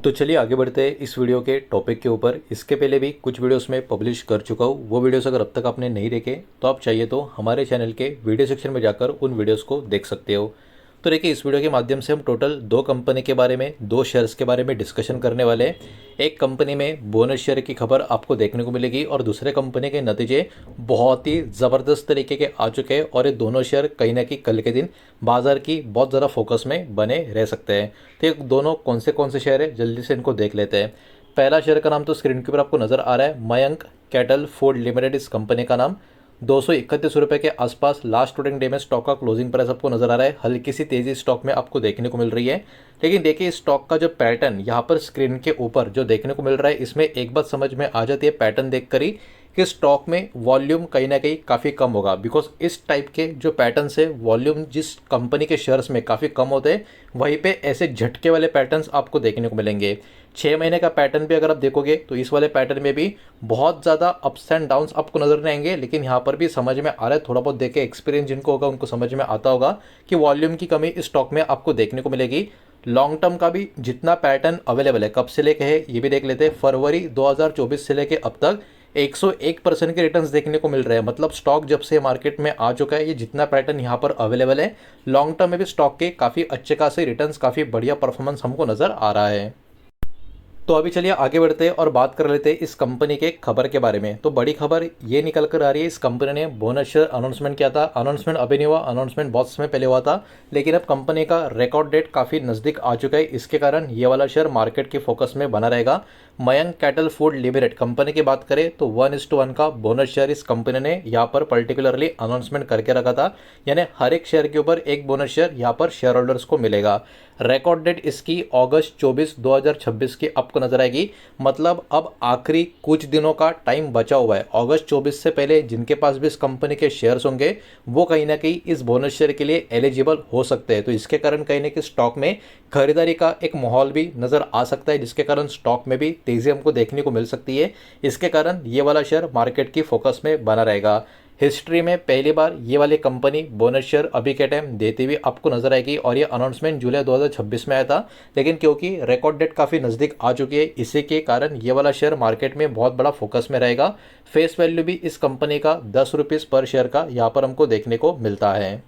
तो चलिए आगे बढ़ते हैं इस वीडियो के टॉपिक के ऊपर। इसके पहले भी कुछ वीडियोस में पब्लिश कर चुका हूँ, वो वीडियोस अगर अब तक आपने नहीं देखे तो आप चाहिए तो हमारे चैनल के वीडियो सेक्शन में जाकर उन वीडियोस को देख सकते हो। तो देखिए, इस वीडियो के माध्यम से हम टोटल दो कंपनी के बारे में, दो शेयर्स के बारे में डिस्कशन करने वाले हैं। एक कंपनी में बोनस शेयर की खबर आपको देखने को मिलेगी और दूसरे कंपनी के नतीजे बहुत ही ज़बरदस्त तरीके के आ चुके हैं और ये दोनों शेयर कहीं ना कहीं कल के दिन बाजार की बहुत ज़्यादा फोकस में बने रह सकते हैं। तो ये दोनों कौन से शेयर है, जल्दी से इनको देख लेते हैं। पहला शेयर का नाम तो स्क्रीन के ऊपर आपको नज़र आ रहा है, मयंक कैटल फूड लिमिटेड। इस कंपनी का नाम 231 रुपये के आसपास लास्ट ट्रेडिंग डे में स्टॉक का क्लोजिंग प्राइस आपको नजर आ रहा है। हल्की सी तेजी स्टॉक में आपको देखने को मिल रही है, लेकिन देखिए स्टॉक का जो पैटर्न यहाँ पर स्क्रीन के ऊपर जो देखने को मिल रहा है, इसमें एक बात समझ में आ जाती है पैटर्न देखकर ही कि स्टॉक में वॉल्यूम कहीं ना कहीं काफ़ी कम होगा। बिकॉज इस टाइप के जो पैटर्न से वॉल्यूम जिस कंपनी के शेयर्स में काफ़ी कम होते हैं, वहीं पे ऐसे झटके वाले पैटर्न्स आपको देखने को मिलेंगे। 6 महीने का पैटर्न भी अगर आप देखोगे तो इस वाले पैटर्न में भी बहुत ज़्यादा अप्स एंड डाउन्स आपको नजर नहीं आएंगे, लेकिन यहाँ पर भी समझ में आ रहा है, थोड़ा बहुत देखे एक्सपीरियंस जिनको होगा उनको समझ में आता होगा कि वॉल्यूम की कमी इस स्टॉक में आपको देखने को मिलेगी। लॉन्ग टर्म का भी जितना पैटर्न अवेलेबल है, कब से लेके है ये भी देख लेते हैं। फरवरी 2024 से लेके अब तक 101% के रिटर्न्स देखने को मिल रहे हैं। मतलब स्टॉक जब से मार्केट में आ चुका है, ये जितना पैटर्न यहाँ पर अवेलेबल है, लॉन्ग टर्म में भी स्टॉक के काफ़ी अच्छे खासे रिटर्न्स, काफ़ी बढ़िया परफॉर्मेंस हमको नज़र आ रहा है। तो अभी चलिए आगे बढ़ते हैं और बात कर लेते हैं इस कंपनी के खबर के बारे में। तो बड़ी खबर ये निकल कर आ रही है, इस कंपनी ने बोनस शेयर अनाउंसमेंट किया था। अनाउंसमेंट अभी नहीं हुआ, अनाउंसमेंट बहुत समय पहले हुआ था, लेकिन अब कंपनी का रिकॉर्ड डेट काफ़ी नज़दीक आ चुका है। इसके कारण ये वाला शेयर मार्केट के फोकस में बना रहेगा। Mayank cattle food limited company की बात करें तो 1:1 का बोनस शेयर इस कंपनी ने यहाँ पर पर्टिकुलरली अनाउंसमेंट करके रखा था, यानी हर एक शेयर के ऊपर एक बोनस शेयर यहाँ पर शेयर होल्डर्स को मिलेगा। रिकॉर्ड डेट इसकी अगस्त 24 2026 की आपको नजर आएगी। मतलब अब आखिरी कुछ दिनों का टाइम बचा हुआ है। अगस्त 24 से पहले जिनके पास भी इस कंपनी के शेयर्स होंगे वो कहीं ना कहीं इस बोनस शेयर के लिए एलिजिबल हो सकते हैं। तो इसके कारण कहीं ना कहीं स्टॉक में खरीदारी का एक माहौल भी नजर आ सकता है, जिसके कारण स्टॉक में भी तेजी हमको देखने को मिल सकती है। इसके कारण ये वाला शेयर मार्केट की फोकस में बना रहेगा। हिस्ट्री में पहली बार ये वाली कंपनी बोनस शेयर अभी के टाइम देती हुई आपको नजर आएगी और ये अनाउंसमेंट जुलाई 2026 में आया था, लेकिन क्योंकि रिकॉर्ड डेट काफ़ी नज़दीक आ चुकी है, इसी के कारण ये वाला शेयर मार्केट में बहुत बड़ा फोकस में रहेगा। फेस वैल्यू भी इस कंपनी का 10 रुपीज़ पर शेयर का यहाँ पर हमको देखने को मिलता है।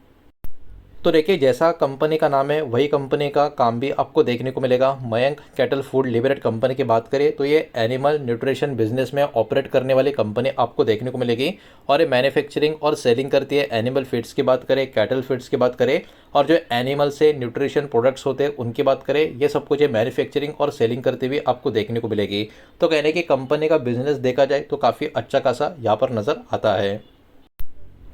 तो देखिए, जैसा कंपनी का नाम है वही कंपनी का काम भी आपको देखने को मिलेगा। Mayank cattle food limited company की बात करें तो ये एनिमल न्यूट्रिशन बिजनेस में ऑपरेट करने वाली कंपनी आपको देखने को मिलेगी और ये मैन्युफैक्चरिंग और सेलिंग करती है। एनिमल फीड्स की बात करें, कैटल फीड्स की बात करें और जो एनिमल से न्यूट्रिशन प्रोडक्ट्स होते हैं उनकी बात करें, ये सब कुछ ये मैन्युफैक्चरिंग और सेलिंग करते हुए आपको देखने को मिलेगी। तो कहने की कंपनी का बिजनेस देखा जाए तो काफ़ी अच्छा खासा यहाँ पर नज़र आता है।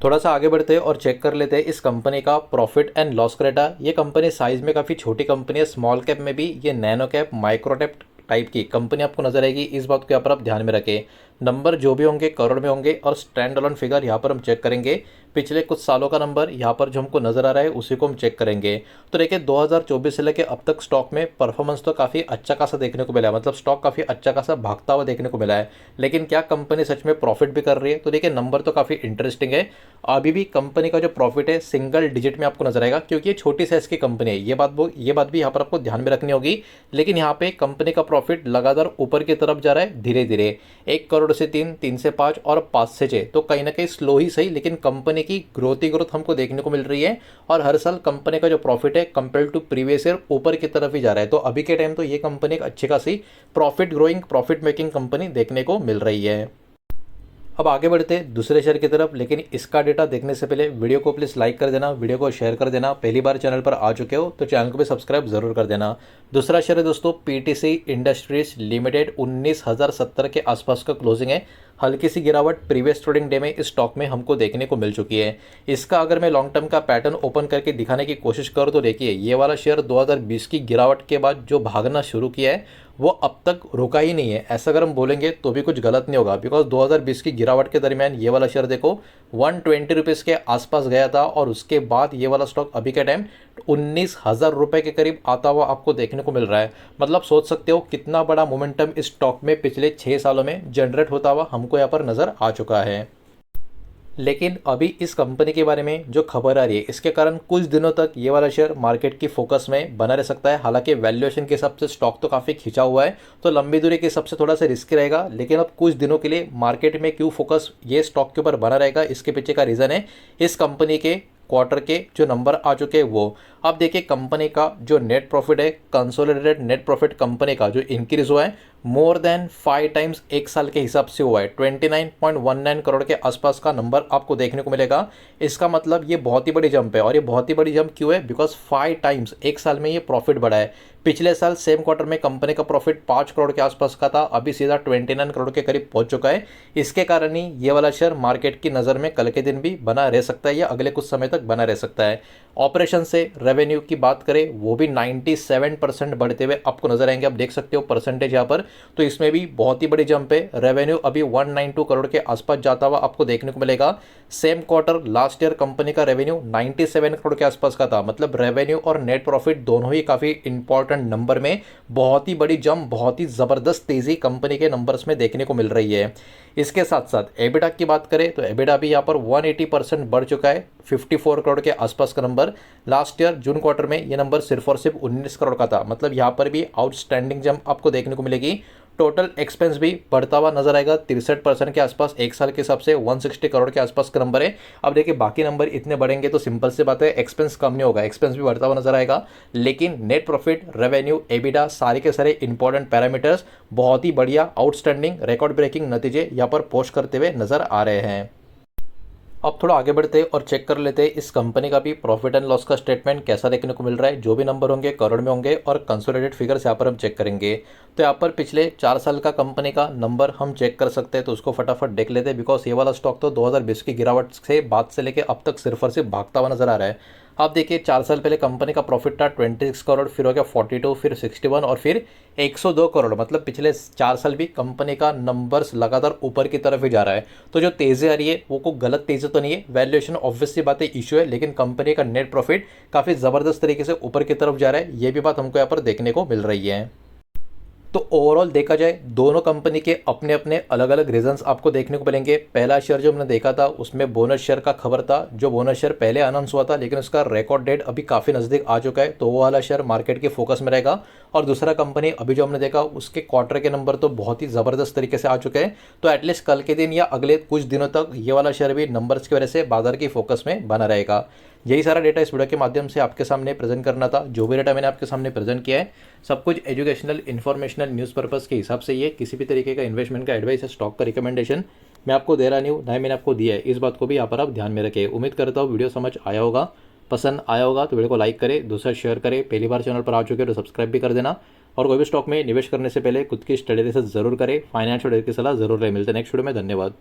थोड़ा सा आगे बढ़ते हैं और चेक कर लेते हैं इस कंपनी का प्रॉफिट एंड लॉस क्रेटा। ये कंपनी साइज में काफ़ी छोटी कंपनी है, स्मॉल कैप में भी ये nano cap micro cap type की कंपनी आपको नजर आएगी। इस बात को यहाँ पर आप ध्यान में रखें। नंबर जो भी होंगे करोड़ में होंगे और स्टैंड अलोन फिगर यहाँ पर हम चेक करेंगे। पिछले कुछ सालों का नंबर यहाँ पर जो हमको नजर आ रहा है उसी को हम चेक करेंगे। तो देखिए 2024 से लेकर अब तक स्टॉक में परफॉर्मेंस तो काफ़ी अच्छा खासा देखने को मिला है, मतलब स्टॉक काफ़ी अच्छा खासा भागता हुआ देखने को मिला है। लेकिन क्या कंपनी सच में प्रॉफिट भी कर रही है? तो देखिए नंबर तो काफ़ी इंटरेस्टिंग है। अभी भी कंपनी का जो प्रॉफिट है सिंगल डिजिट में आपको नजर आएगा, क्योंकि ये छोटी साइज की कंपनी है। ये बात भी यहाँ पर आपको ध्यान में रखनी होगी। लेकिन यहाँ पे कंपनी का प्रॉफिट लगातार ऊपर की तरफ जा रहा है धीरे धीरे। 1 करोड़ से 3, 3 से 5 और 5 से 6, तो कहीं ना कहीं स्लो ही सही, लेकिन कंपनी की ग्रोथ ही ग्रोथ हमको देखने को मिल रही है। और हर साल कंपनी का जो प्रॉफिट है कंपेयर टू प्रीवियस ईयर ऊपर की तरफ ही जा रहा है। तो अभी के टाइम तो ये कंपनी एक अच्छी खासी profit growing, profit making company देखने को मिल रही है। अब आगे बढ़ते हैं दूसरे शेयर की तरफ, लेकिन इसका डेटा देखने से पहले वीडियो को प्लीज़ लाइक कर देना, वीडियो को शेयर कर देना। पहली बार चैनल पर आ चुके हो तो चैनल को भी सब्सक्राइब जरूर कर देना। दूसरा शेयर है दोस्तों पीटीसी इंडस्ट्रीज लिमिटेड। 19,070 के आसपास का क्लोजिंग है। हल्की सी गिरावट प्रीवियस ट्रेडिंग डे में इस स्टॉक में हमको देखने को मिल चुकी है। इसका अगर मैं लॉन्ग टर्म का पैटर्न ओपन करके दिखाने की कोशिश करूँ तो देखिए ये वाला शेयर 2020 की गिरावट के बाद जो भागना शुरू किया है वो अब तक रुका ही नहीं है। ऐसा अगर हम बोलेंगे तो भी कुछ गलत नहीं होगा, बिकॉज 2020 की गिरावट के दरमियान ये वाला शेयर देखो 120 रुपीज़ के आसपास गया था और उसके बाद ये वाला स्टॉक अभी के टाइम 19,000 रुपये के करीब आता हुआ आपको देखने को मिल रहा है। मतलब सोच सकते हो कितना बड़ा मोमेंटम इस स्टॉक में पिछले 6 सालों में जनरेट होता हुआ हमको यहाँ पर नज़र आ चुका है। लेकिन अभी इस कंपनी के बारे में जो खबर आ रही है इसके कारण कुछ दिनों तक ये वाला शेयर मार्केट की फोकस में बना रह सकता है। हालांकि वैल्यूएशन के हिसाब से स्टॉक तो काफ़ी खिंचा हुआ है, तो लंबी दूरी के हिसाब से थोड़ा सा रिस्की रहेगा। लेकिन अब कुछ दिनों के लिए मार्केट में क्यों फोकस ये स्टॉक के ऊपर बना रहेगा, इसके पीछे का रीज़न है इस कंपनी के क्वार्टर के जो नंबर आ चुके हैं वो। अब देखिए कंपनी का जो नेट प्रॉफिट है, कंसोलिडेटेड नेट प्रॉफिट कंपनी का जो इंक्रीज हुआ है मोर देन 5 टाइम्स एक साल के हिसाब से हुआ है। 29.19 करोड़ के आसपास का नंबर आपको देखने को मिलेगा। इसका मतलब ये बहुत ही बड़ी जंप है। और ये बहुत ही बड़ी जंप क्यों है? बिकॉज 5 टाइम्स एक साल में ये प्रॉफिट बढ़ा है। पिछले साल सेम क्वार्टर में कंपनी का प्रॉफिट 5 करोड़ के आसपास का था, अभी सीधा 29 करोड़ के करीब पहुंच चुका है। इसके कारण ही ये वाला शेयर मार्केट की नज़र में कल के दिन भी बना रह सकता है या अगले कुछ समय तक बना रह सकता है। ऑपरेशन से रेवेन्यू की बात करें वो भी 97% बढ़ते हुए आपको नजर आएंगे। आप देख सकते हो परसेंटेज यहाँ पर, तो इसमें भी बहुत ही बड़ी जंप है। रेवेन्यू अभी 192 करोड़ के आसपास जाता हुआ आपको देखने को मिलेगा। Same quarter last year company का रेवेन्यू 97 करोड़ के आसपास का था। मतलब रेवेन्यू और नेट प्रॉफिट दोनों ही काफ़ी इंपॉर्टेंट नंबर में बहुत ही बड़ी जंप, बहुत ही ज़बरदस्त तेज़ी कंपनी के नंबर्स में देखने को मिल रही है। इसके साथ साथ एबिटा की बात करें तो एबिटा भी यहाँ पर 180% बढ़ चुका है। 54 करोड़ के आसपास का नंबर, लास्ट ईयर जून क्वार्टर में ये नंबर सिर्फ और सिर्फ 19 करोड़ का था। मतलब यहाँ पर भी आउटस्टैंडिंग जंप आपको देखने को मिलेगी। टोटल एक्सपेंस भी बढ़ता हुआ नजर आएगा 63% के आसपास, एक साल के हिसाब से 160 करोड़ के आसपास का नंबर है। अब देखिए बाकी नंबर इतने बढ़ेंगे तो सिंपल सी बात है एक्सपेंस कम नहीं होगा, एक्सपेंस भी बढ़ता हुआ नजर आएगा। लेकिन नेट प्रॉफिट, रेवेन्यू, एबिटा सारे के सारे इंपॉर्टेंट पैरामीटर्स बहुत ही बढ़िया आउटस्टैंडिंग रिकॉर्ड ब्रेकिंग नतीजे यहाँ पर पोस्ट करते हुए नजर आ रहे हैं। अब थोड़ा आगे बढ़ते और चेक कर लेते हैं इस कंपनी का भी प्रॉफिट एंड लॉस का स्टेटमेंट कैसा देखने को मिल रहा है। जो भी नंबर होंगे करोड़ में होंगे और कंसोलिडेटेड फिगर्स यहाँ पर हम चेक करेंगे। तो यहाँ पर पिछले 4 साल का कंपनी का नंबर हम चेक कर सकते हैं, तो उसको फटाफट देख लेते हैं। बिकॉज ये वाला स्टॉक तो 2020 की गिरावट से बाद से लेकर अब तक सिर्फ और सिर्फ भागता हुआ नजर आ रहा है। आप देखिए 4 साल पहले कंपनी का प्रॉफिट था 26 करोड़, फिर हो गया 42, फिर 61 और फिर 102 करोड़। मतलब पिछले 4 साल भी कंपनी का नंबर्स लगातार ऊपर की तरफ ही जा रहा है। तो जो तेज़ी आ रही है वो कोई गलत तेज़ी तो नहीं है, वैल्यूएशन ऑब्वियसली बात है इशू है, लेकिन कंपनी का नेट प्रॉफिट काफ़ी ज़बरदस्त तरीके से ऊपर की तरफ जा रहा है। ये भी बात हमको यहाँ पर देखने को मिल रही है। तो ओवरऑल देखा जाए दोनों कंपनी के अपने अपने अलग अलग रीजंस आपको देखने को मिलेंगे। पहला शेयर जो हमने देखा था उसमें बोनस शेयर का खबर था, जो बोनस शेयर पहले अनाउंस हुआ था लेकिन उसका रिकॉर्ड डेट अभी काफ़ी नज़दीक आ चुका है, तो वो वाला शेयर मार्केट के फोकस में रहेगा। और दूसरा कंपनी अभी जो हमने देखा उसके क्वार्टर के नंबर तो बहुत ही ज़बरदस्त तरीके से आ चुके हैं, तो एटलीस्ट कल के दिन या अगले कुछ दिनों तक ये वाला शेयर भी नंबर्स की वजह से बाजार की फोकस में बना रहेगा। यही सारा डेटा इस वीडियो के माध्यम से आपके सामने प्रेजेंट करना था। जो भी डेटा मैंने आपके सामने प्रेजेंट किया है सब कुछ एजुकेशनल, इन्फॉर्मेशनल, न्यूज़ पर्पज़ के हिसाब से, ये किसी भी तरीके का इन्वेस्टमेंट का एडवाइस है, स्टॉक का रिकमेंडेशन मैं आपको दे रहा नहीं हूँ, ना ही मैंने आपको दिया है। इस बात को भी यहाँ पर आप ध्यान में रखें। उम्मीद करता हूँ वीडियो समझ आया होगा, पसंद आया होगा तो वीडियो को लाइक करें, दूसरा शेयर करें, पहली बार चैनल पर आ चुके हैं तो सब्सक्राइब भी कर देना। और कोई भी स्टॉक में निवेश करने से पहले खुद की स्टडी रिसर्च जरूर करें, फाइनेंशियल एडवाइस की सलाह जरूर लें। मिलते हैं नेक्स्ट वीडियो में, धन्यवाद।